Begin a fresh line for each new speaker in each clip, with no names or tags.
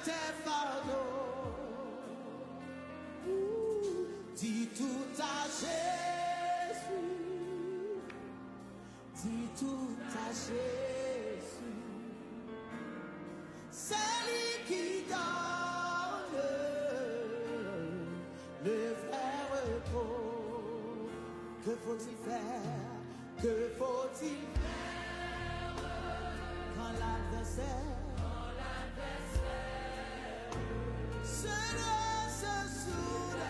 tes fardeaux. Dis tout à Jésus. Dis tout à Jésus. C'est lui qui donne le vrai repos. Que faut-il faire? Que faut-il faire quand l'adversaire se soude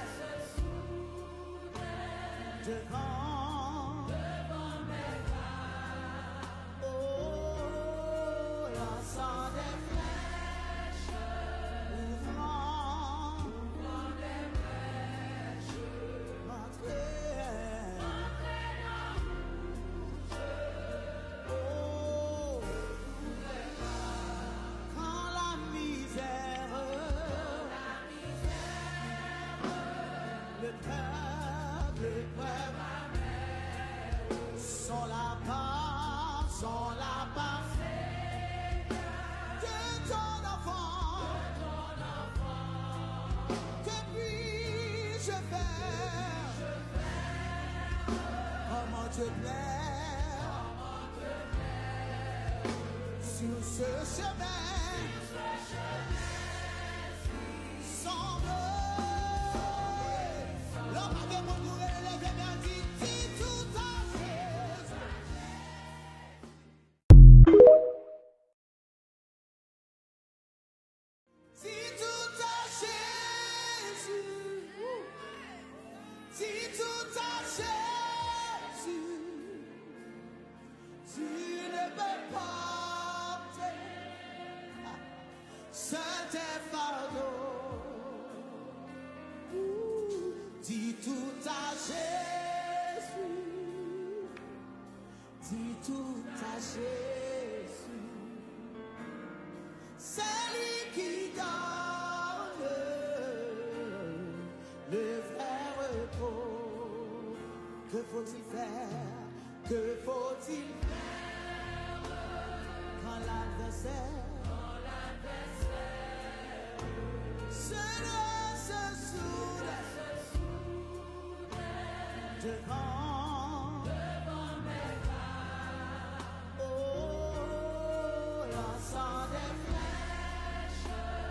devant mes pas? Oh, lançant des flèches, ouvrant des brèches, m'entrer dans oh, quand la misère, le peuple sont là-bas, de ton enfant. Que puis-je faire? Comment te plaire sur ce chemin semble l'homme a des mots pour élever bien dit tout à Jésus. Dis tout à Jésus. Dis tout à Jésus. Tu ne peux porter seul tes fardeaux. Dis tout à Jésus. Dis tout à Jésus. C'est lui qui donne le vrai repos. Que faut-il faire? Que faut-il faire quand l'adversaire se soude devant